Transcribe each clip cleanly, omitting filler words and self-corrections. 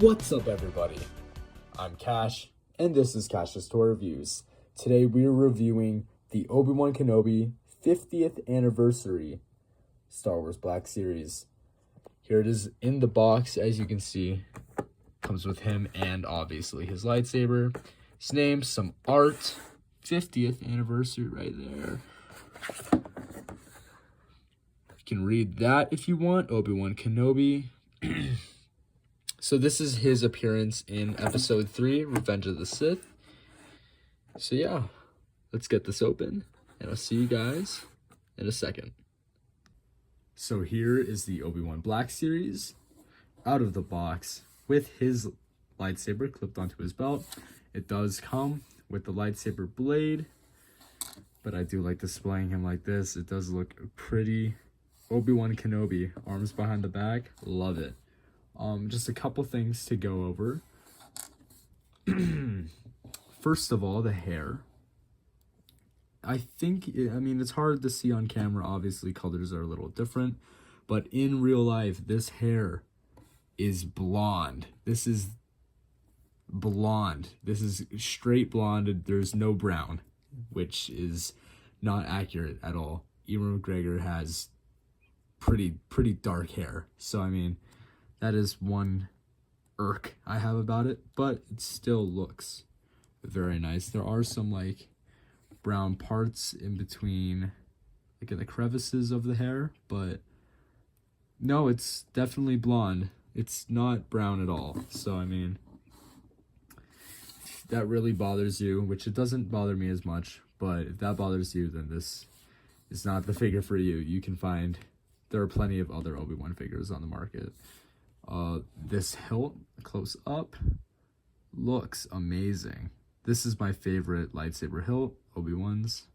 What's up, everybody? I'm Cash, and this is Cash's Toy Reviews. Today we are reviewing the Obi-Wan Kenobi 50th Anniversary Star Wars Black Series. Here it is in the box, as you can see. Comes with him and obviously his lightsaber. His name, some art. 50th Anniversary right there. You can read that if you want. Obi-Wan Kenobi. So this is his appearance in Episode 3, Revenge of the Sith. So yeah, let's get this open, and I'll see you guys in a second. So here is the Obi-Wan Black Series, out of the box, with his lightsaber clipped onto his belt. It does come with the lightsaber blade, but I do like displaying him like this. It does look pretty. Obi-Wan Kenobi, arms behind the back, love it. Just a couple things to go over. First of all, the hair. I mean, it's hard to see on camera. Obviously, colors are a little different. But in real life, this hair is blonde. This is blonde. This is straight blonde. There's no brown, which is not accurate at all. Ewan McGregor has pretty dark hair. So, I mean, that is one irk I have about it, but it still looks very nice. There are some like brown parts in between, like in the crevices of the hair, but no, it's definitely blonde. It's not brown at all. So, I mean, if that really bothers you, which it doesn't bother me as much, but if that bothers you, then this is not the figure for you. You can find, there are plenty of other Obi-Wan figures on the market. This hilt, close up, looks amazing. This is my favorite lightsaber hilt, Obi-Wan's.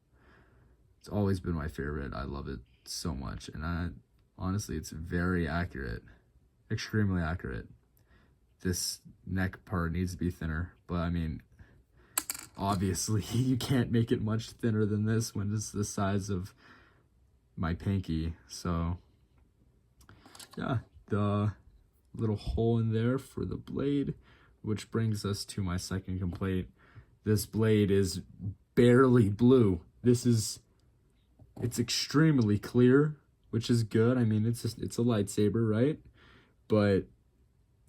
It's always been my favorite. I love it so much. And honestly, it's very accurate. Extremely accurate. This neck part needs to be thinner. But, I mean, obviously, you can't make it much thinner than this when it's the size of my pinky. So, yeah, the little hole in there for the blade, which brings us to my second complaint. This blade is barely blue. It's extremely clear, which is good. I mean, it's a lightsaber, right? But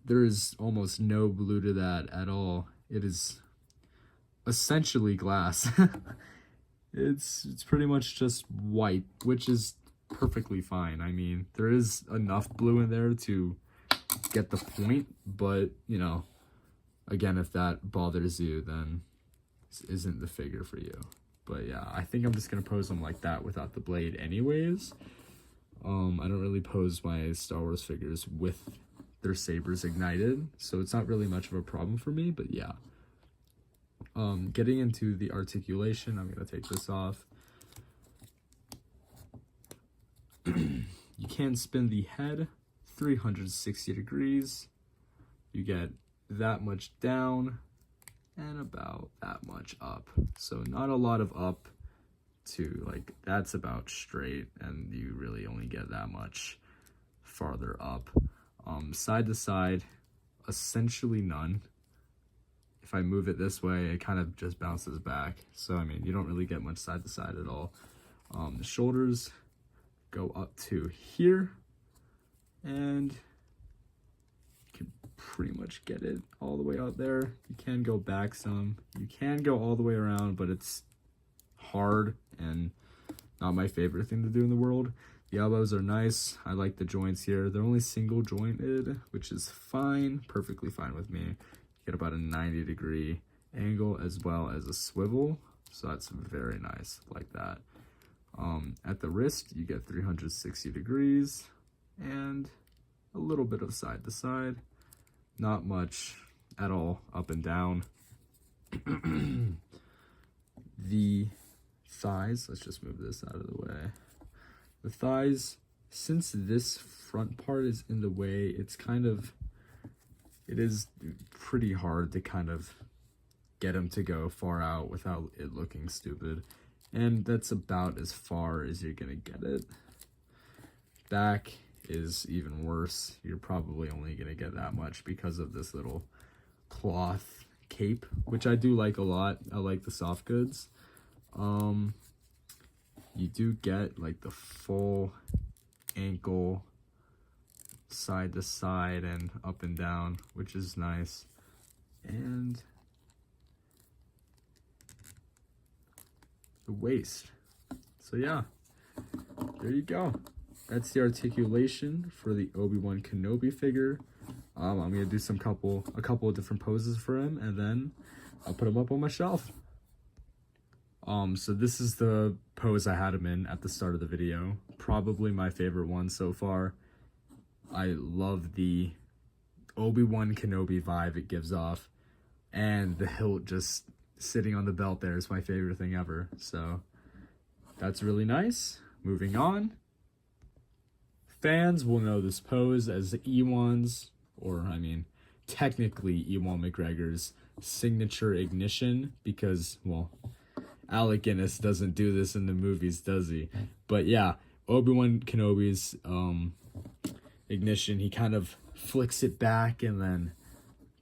there is almost no blue to that at all. It is essentially glass. It's pretty much just white, which is perfectly fine. I mean, there is enough blue in there to get the point, but, you know, again, if that bothers you, then this isn't the figure for you. But yeah, I think I'm just gonna pose them like that without the blade anyways. I don't really pose my Star Wars figures with their sabers ignited, so it's not really much of a problem for me. But yeah, getting into the articulation, I'm gonna take this off. You can spin the head 360 degrees. You get that much down and about that much up. So not a lot of up to, like, that's about straight, and you really only get that much farther up. Side to side, essentially none. If I move it this way, it kind of just bounces back. So, I mean, you don't really get much side to side at all. The shoulders go up to here, and you can pretty much get it all the way out there. You can go back some. You can go all the way around, but it's hard and not my favorite thing to do in the world. The elbows are nice. I like the joints here. They're only single jointed, which is fine, perfectly fine with me. You get about a 90-degree angle as well as a swivel, so that's very nice, like that. At the wrist, you get 360 degrees and a little bit of side to side. Not much at all up and down. The thighs, let's just move this out of the way. The thighs, since this front part is in the way, it is pretty hard to kind of get them to go far out without it looking stupid. And that's about as far as you're gonna get it. Back is even worse. You're probably only gonna get that much because of this little cloth cape, which I do like a lot. I like the soft goods. You do get like the full ankle side to side and up and down, which is nice. And the waist. So yeah, there you go. That's the articulation for the Obi-Wan Kenobi figure. I'm gonna do a couple of different poses for him, and then I'll put him up on my shelf. So this is the pose I had him in at the start of the video. Probably my favorite one so far. I love the Obi-Wan Kenobi vibe it gives off, and the hilt just sitting on the belt there is my favorite thing ever. So that's really nice. Moving on. Fans will know this pose as Ewan's, or I mean, technically Ewan McGregor's signature ignition, because, well, Alec Guinness doesn't do this in the movies, does he? But yeah, Obi-Wan Kenobi's ignition, he kind of flicks it back and then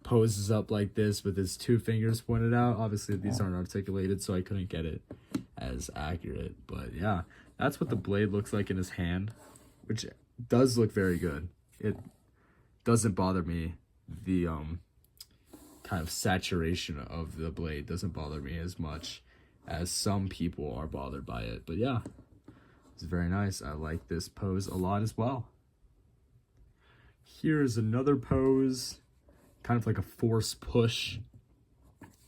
poses up like this with his two fingers pointed out. Obviously these aren't articulated, so I couldn't get it as accurate, but yeah, that's what the blade looks like in his hand, which does look very good. It doesn't bother me. The kind of saturation of the blade doesn't bother me as much as some people are bothered by it. But yeah, it's very nice. I like this pose a lot as well. Here's another pose, kind of like a force push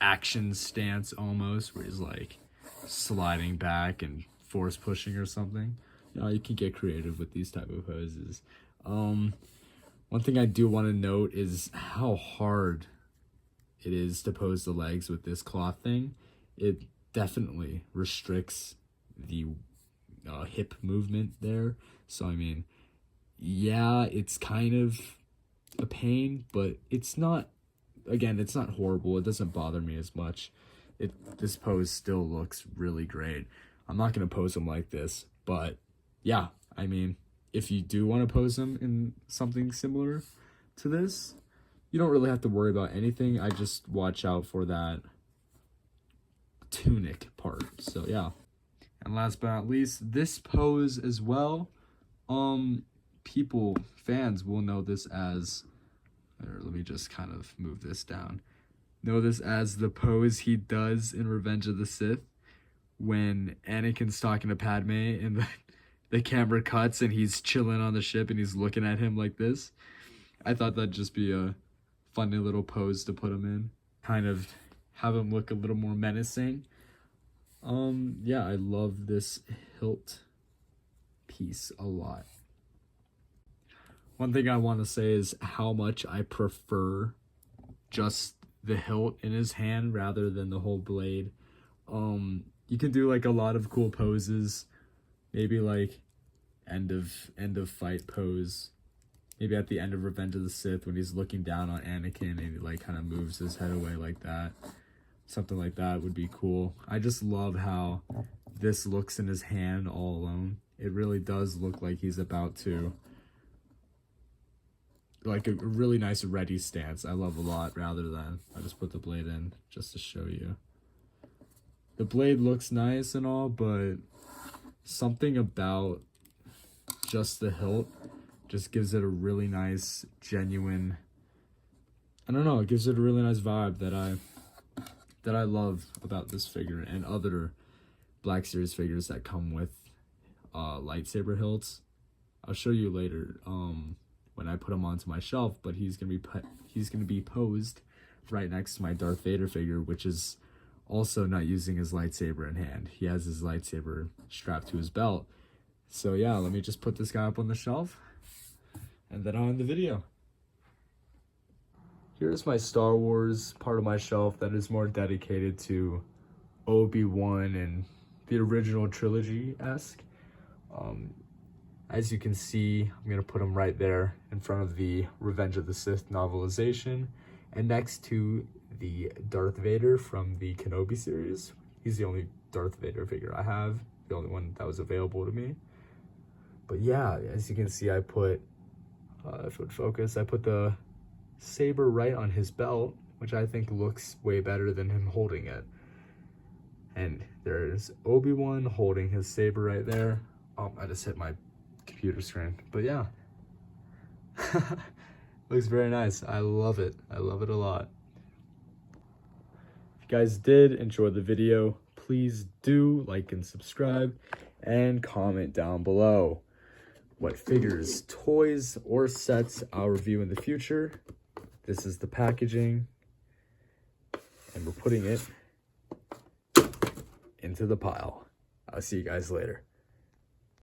action stance almost, where he's like sliding back and force pushing or something. You know, you can get creative with these type of poses. One thing I do want to note is how hard it is to pose the legs with this cloth thing. It definitely restricts the hip movement there. So I mean, yeah, it's kind of a pain, but it's not, again, it's not horrible. It doesn't bother me as much. This pose still looks really great. I'm not going to pose him like this, but yeah, I mean, if you do want to pose him in something similar to this, you don't really have to worry about anything. I just watch out for that tunic part. So yeah. And last but not least, this pose as well. Fans will know this as, or let me just kind of move this down. Know this as the pose he does in Revenge of the Sith when Anakin's talking to Padme and the camera cuts and he's chilling on the ship and he's looking at him like this. I thought that'd just be a funny little pose to put him in. Kind of have him look a little more menacing. Yeah, I love this hilt piece a lot. One thing I want to say is how much I prefer just the hilt in his hand rather than the whole blade. You can do like a lot of cool poses, maybe like end of fight pose, maybe at the end of Revenge of the Sith when he's looking down on Anakin and he like kind of moves his head away like that. Something like that would be cool. I just love how this looks in his hand all alone. It really does look like he's about to, like, a really nice ready stance. I love a lot, rather than, I just put the blade in just to show you. The blade looks nice and all, but something about just the hilt just gives it a really nice, genuine, I don't know, it gives it a really nice vibe that I love about this figure and other Black Series figures that come with lightsaber hilts. I'll show you later when I put him onto my shelf, but he's gonna be posed right next to my Darth Vader figure, which is also not using his lightsaber in hand. He has his lightsaber strapped to his belt. So yeah, let me just put this guy up on the shelf and then on the video. Here's my Star Wars part of my shelf that is more dedicated to Obi-Wan and the original trilogy-esque. As you can see, I'm going to put him right there in front of the Revenge of the Sith novelization and next to the Darth Vader from the Kenobi series. He's the only Darth Vader figure I have, the only one that was available to me. But yeah, as you can see, I put, if it would focus, I put the saber right on his belt, which I think looks way better than him holding it. And there's Obi-Wan holding his saber right there. Oh, I just hit my computer screen. But yeah, looks very nice. I love it. I love it a lot. If you guys did enjoy the video, please do like and subscribe and comment down below what figures, toys, or sets I'll review in the future. This is the packaging, and we're putting it into the pile. I'll see you guys later.